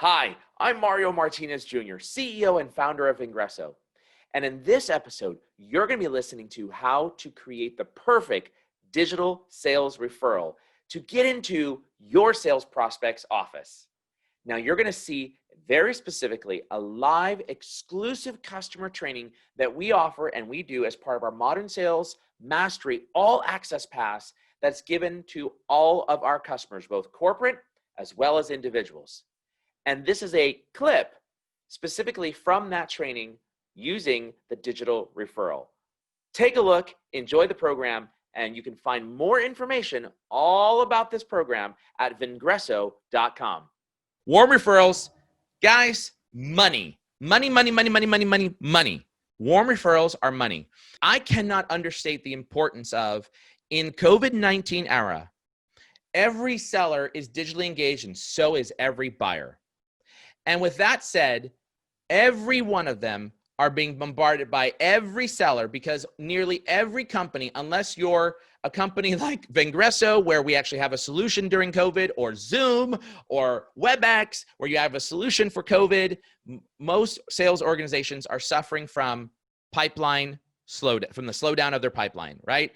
Hi, I'm Mario Martinez Jr., CEO and founder of Vengreso. And in this episode, you're going to be listening to how to create the perfect digital sales referral to get into your sales prospect's office. Now, you're going to see very specifically a live exclusive customer training that we offer and we do as part of our Modern Sales Mastery All Access Pass that's given to all of our customers, both corporate as well as individuals. And this is a clip specifically from that training using the digital referral. Take a look, enjoy the program, and you can find more information all about this program at vengreso.com. Warm referrals, guys, money. Money. Warm referrals are money. I cannot understate the importance of, in COVID-19 era, every seller is digitally engaged and so is every buyer. And with that said, every one of them are being bombarded by every seller because nearly every company, unless you're a company like Vengreso, where we actually have a solution during COVID, or Zoom or WebEx, where you have a solution for COVID, most sales organizations are suffering from pipeline slowdown, from the slowdown of their pipeline, right?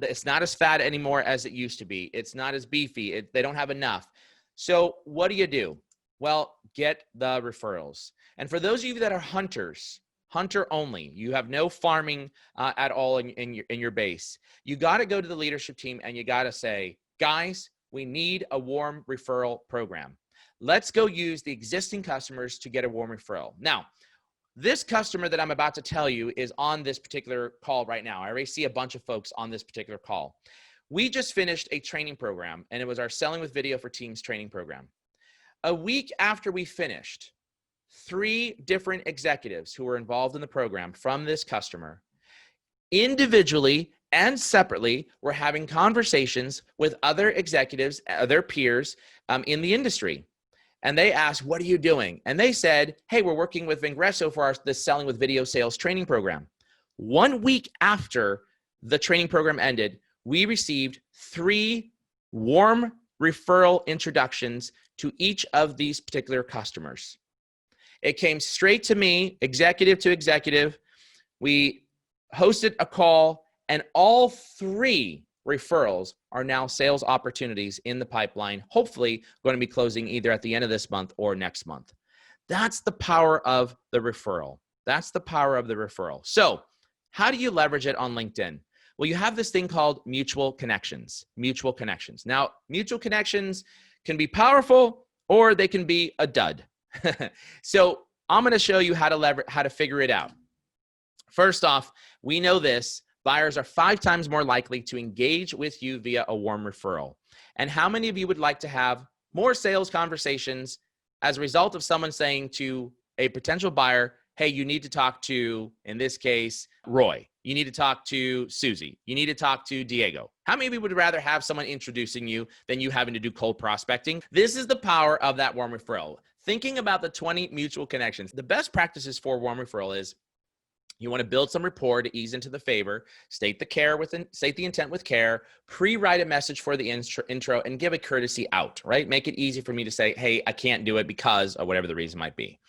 It's not as fat anymore as it used to be. It's not as beefy. They don't have enough. So what do? Well, get the referrals. And for those of you that are hunters, hunter only, you have no farming at all in your base, you got to go to the leadership team and you got to say, guys, we need a warm referral program. Let's go use the existing customers to get a warm referral. Now, this customer that I'm about to tell you is on this particular call right now. I already see a bunch of folks on this particular call. We just finished a training program, and it was our Selling with Video for Teams training program. A week after we finished, 3 different executives who were involved in the program from this customer, individually and separately, were having conversations with other executives, other peers in the industry. And they asked, what are you doing? And they said, hey, we're working with Vengreso for this Selling with Video sales training program. 1 week after the training program ended, we received 3 warm referral introductions to each of these particular customers. It came straight to me, executive to executive. We hosted a call, and all 3 referrals are now sales opportunities in the pipeline, hopefully going to be closing either at the end of this month or next month. That's the power of the referral. That's the power of the referral. So how do you leverage it on LinkedIn? Well, you have this thing called mutual connections. Mutual connections. Now, mutual connections can be powerful or they can be a dud. So I'm going to show you how to figure it out. First off, we know this. Buyers are 5 times more likely to engage with you via a warm referral. And how many of you would like to have more sales conversations as a result of someone saying to a potential buyer, hey, you need to talk to, in this case, Roy. You need to talk to Susie. You need to talk to Diego. How many of you would rather have someone introducing you than you having to do cold prospecting? This is the power of that warm referral. Thinking about the 20 mutual connections, the best practices for warm referral is you want to build some rapport to ease into the favor, state the intent with care, pre-write a message for the intro, and give a courtesy out, right? Make it easy for me to say, hey, I can't do it because of whatever the reason might be.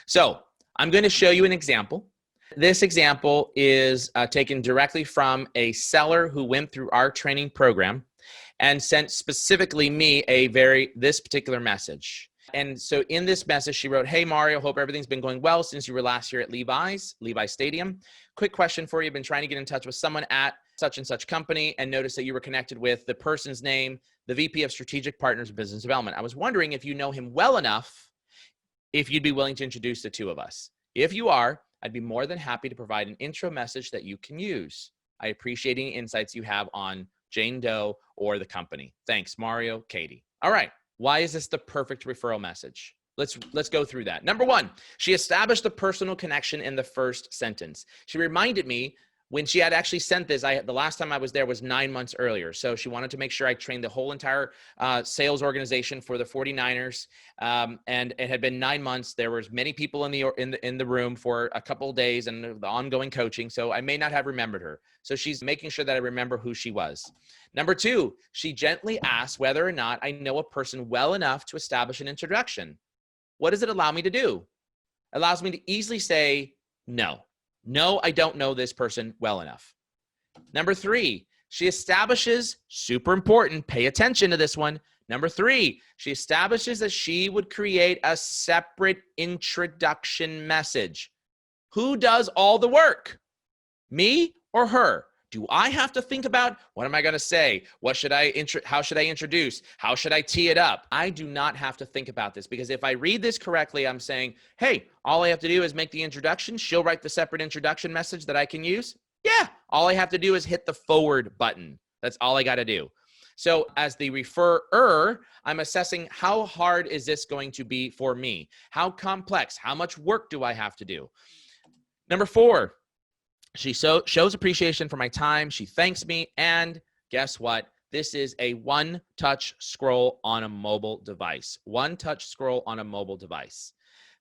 So I'm going to show you an example. This example is taken directly from a seller who went through our training program and sent specifically me this particular message. And so in this message, she wrote, hey, Mario, hope everything's been going well since you were last year at Levi's Stadium. Quick question for you. I've been trying to get in touch with someone at such and such company and noticed that you were connected with the person's name, the VP of Strategic Partners Business Development. I was wondering if you know him well enough, if you'd be willing to introduce the 2 of us. If you are, I'd be more than happy to provide an intro message that you can use. I appreciate any insights you have on Jane Doe or the company. Thanks, Mario, Katie. All right. Why is this the perfect referral message? Let's go through that. Number 1, she established a personal connection in the first sentence. She reminded me when she had actually sent this, the last time I was there was 9 months earlier. So she wanted to make sure I trained the whole entire sales organization for the 49ers. And it had been 9 months. There was many people in the room for a couple of days and the ongoing coaching. So I may not have remembered her. So she's making sure that I remember who she was. Number 2, she gently asked whether or not I know a person well enough to establish an introduction. what does it allow me to do? It allows me to easily say, no, I don't know this person well enough. Number 3, she establishes, super important, pay attention to this one. Number 3, she establishes that she would create a separate introduction message. Who does all the work? Me or her? Do I have to think about what am I going to say? How should I introduce? How should I tee it up? I do not have to think about this, because if I read this correctly, I'm saying, hey, all I have to do is make the introduction. She'll write the separate introduction message that I can use. Yeah, all I have to do is hit the forward button. That's all I got to do. So as the referrer, I'm assessing how hard is this going to be for me? How complex? How much work do I have to do? Number 4, she shows appreciation for my time. She thanks me. And guess what? This is a one-touch scroll on a mobile device. One-touch scroll on a mobile device.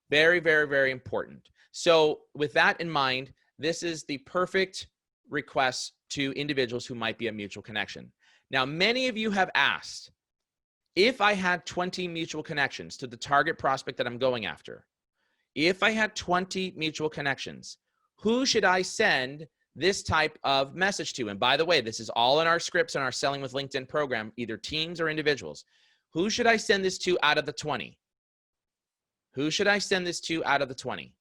Very, very, very important. So with that in mind, this is the perfect request to individuals who might be a mutual connection. Now, many of you have asked, if I had 20 mutual connections to the target prospect that I'm going after, if I had 20 mutual connections, who should I send this type of message to? And by the way, this is all in our scripts and our Selling with LinkedIn program, either teams or individuals. Who should I send this to out of the 20? Who should I send this to out of the 20?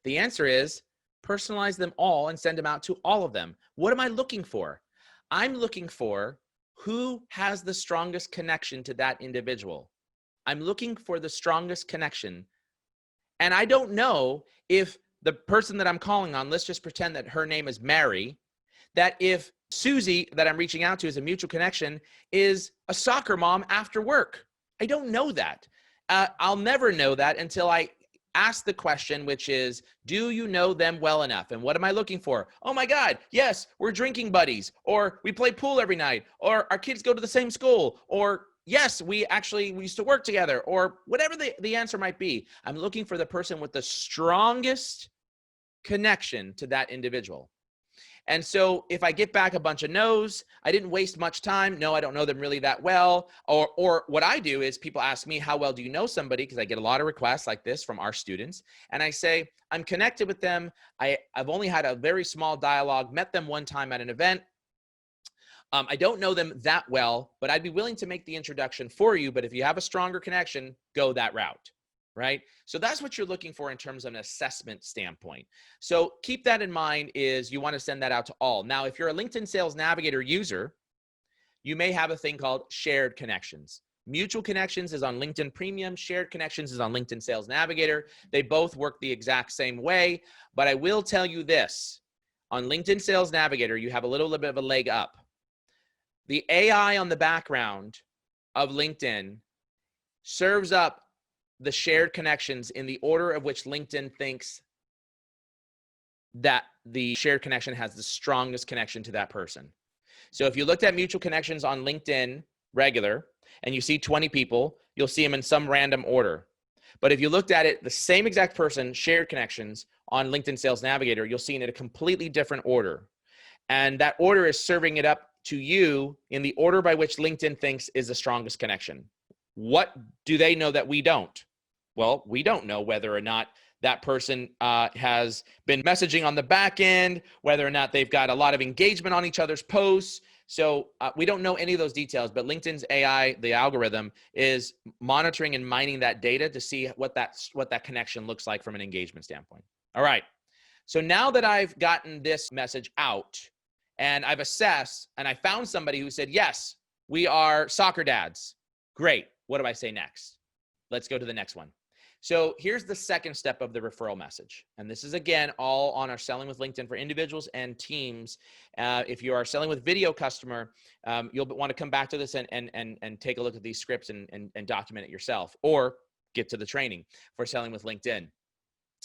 The answer is personalize them all and send them out to all of them. What am I looking for? I'm looking for who has the strongest connection to that individual. I'm looking for the strongest connection. And I don't know if the person that I'm calling on, let's just pretend that her name is Mary, that if Susie that I'm reaching out to is a mutual connection is a soccer mom after work. I don't know that. I'll never know that until I ask the question, which is, do you know them well enough? And what am I looking for? Oh my God, yes, we're drinking buddies, or we play pool every night, or our kids go to the same school, or yes, we used to work together, or whatever the answer might be. I'm looking for the person with the strongest connection to that individual. And so if I get back a bunch of no's, I didn't waste much time. No, I don't know them really that well. Or what I do is people ask me, how well do you know somebody? Because I get a lot of requests like this from our students. And I say, I'm connected with them. I've only had a very small dialogue, met them one time at an event. I don't know them that well, but I'd be willing to make the introduction for you. But if you have a stronger connection, go that route. Right? So that's what you're looking for in terms of an assessment standpoint. So keep that in mind, is you want to send that out to all. Now, if you're a LinkedIn Sales Navigator user, you may have a thing called shared connections. Mutual connections is on LinkedIn Premium. Shared connections is on LinkedIn Sales Navigator. They both work the exact same way, but I will tell you this. On LinkedIn Sales Navigator, you have a little bit of a leg up. The AI on the background of LinkedIn serves up the shared connections in the order of which LinkedIn thinks that the shared connection has the strongest connection to that person. So if you looked at mutual connections on LinkedIn regular and you see 20 people, you'll see them in some random order. But if you looked at it, the same exact person, shared connections on LinkedIn Sales Navigator, you'll see it in a completely different order. And that order is serving it up to you in the order by which LinkedIn thinks is the strongest connection. What do they know that we don't? Well, we don't know whether or not that person has been messaging on the back end, whether or not they've got a lot of engagement on each other's posts. So we don't know any of those details, but LinkedIn's AI, the algorithm, is monitoring and mining that data to see what that connection looks like from an engagement standpoint. All right. So now that I've gotten this message out and I've assessed and I found somebody who said, yes, we are soccer dads. Great. What do I say next? Let's go to the next one. So here's the second step of the referral message. And this is, again, all on our Selling with LinkedIn for individuals and teams. If you are selling with video customer, you'll want to come back to this and take a look at these scripts and document it yourself, or get to the training for Selling with LinkedIn.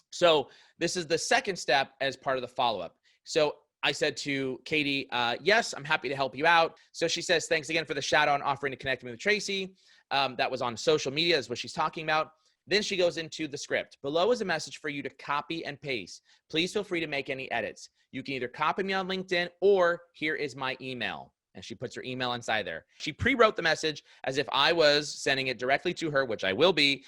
So this is the second step as part of the follow-up. So I said to Katie, yes, I'm happy to help you out. So she says, thanks again for the shout out and offering to connect me with Tracy. That was on social media is what she's talking about. Then she goes into the script. Below is a message for you to copy and paste. Please feel free to make any edits. You can either copy me on LinkedIn or here is my email. And she puts her email inside there. She pre-wrote the message as if I was sending it directly to her, which I will be,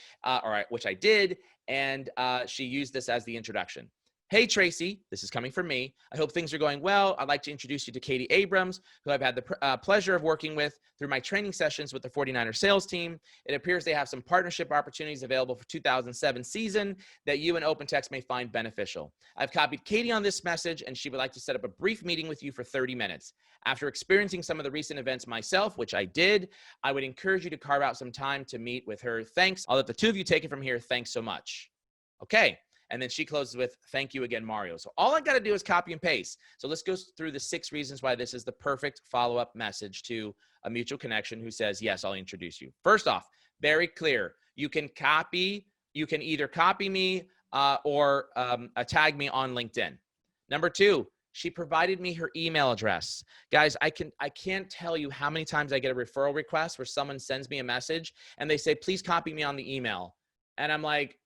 which I did. And she used this as the introduction. Hey, Tracy, this is coming from me. I hope things are going well. I'd like to introduce you to Katie Abrams, who I've had the pleasure of working with through my training sessions with the 49er sales team. It appears they have some partnership opportunities available for 2007 season that you and OpenText may find beneficial. I've copied Katie on this message, and she would like to set up a brief meeting with you for 30 minutes. After experiencing some of the recent events myself, which I did, I would encourage you to carve out some time to meet with her. Thanks. I'll let the two of you take it from here. Thanks so much. Okay. And then she closes with, thank you again, Mario. So all I got to do is copy and paste. So let's go through the 6 reasons why this is the perfect follow-up message to a mutual connection who says, yes, I'll introduce you. First off, very clear. You can either copy me or tag me on LinkedIn. Number 2, she provided me her email address. Guys, I can't tell you how many times I get a referral request where someone sends me a message and they say, please copy me on the email. And I'm like,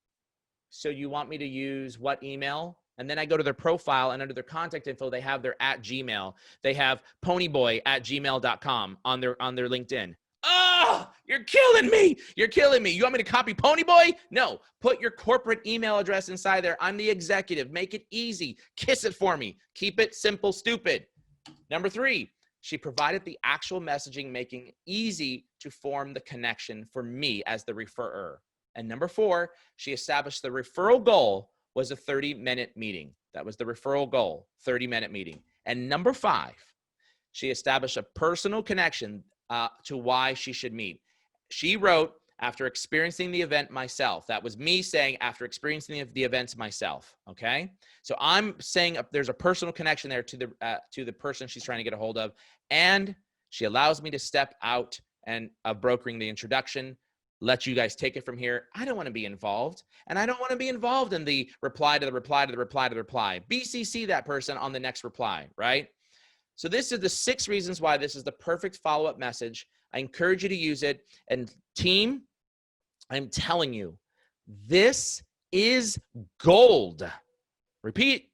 so you want me to use what email? And then I go to their profile, and under their contact info, they have their @Gmail. They have ponyboy@gmail.com on their LinkedIn. Oh, you're killing me. You're killing me. You want me to copy Ponyboy? No, put your corporate email address inside there. I'm the executive. Make it easy. Kiss it for me. Keep it simple, stupid. Number 3, she provided the actual messaging, making it easy to form the connection for me as the referrer. And number 4, she established the referral goal was a 30-minute meeting. That was the referral goal, 30-minute meeting. And number 5, she established a personal connection to why she should meet. She wrote, after experiencing the event myself. That was me saying, after experiencing the events myself, okay? So I'm saying there's a personal connection there to the person she's trying to get a hold of. And she allows me to step out and brokering the introduction. Let you guys take it from here. I don't want to be involved, and I don't want to be involved in the reply to the reply to the reply to the reply. BCC that person on the next reply, right? So this is the 6 reasons why this is the perfect follow-up message. I encourage you to use it. And team, I'm telling you, this is gold. Repeat,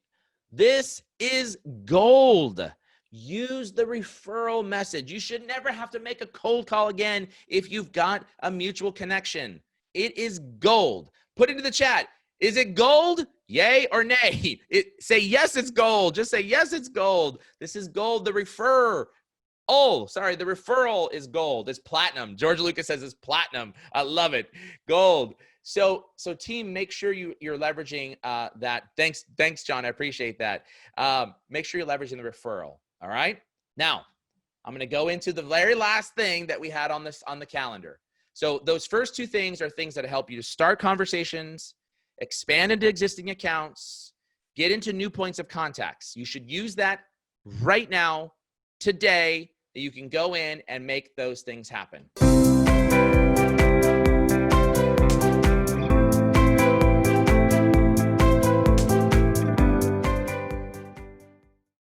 this is gold. Use the referral message. You should never have to make a cold call again if you've got a mutual connection. It is gold. Put it in the chat. Is it gold? Yay or nay? Say yes, it's gold. Just say yes, it's gold. This is gold. The referral is gold. It's platinum. George Lucas says it's platinum. I love it. Gold. So team, make sure you're leveraging that. Thanks, John. I appreciate that. Make sure you're leveraging the referral. All right. Now, I'm going to go into the very last thing that we had on the calendar. So those first 2 things are things that help you to start conversations, expand into existing accounts, get into new points of contacts. You should use that right now, today, that you can go in and make those things happen.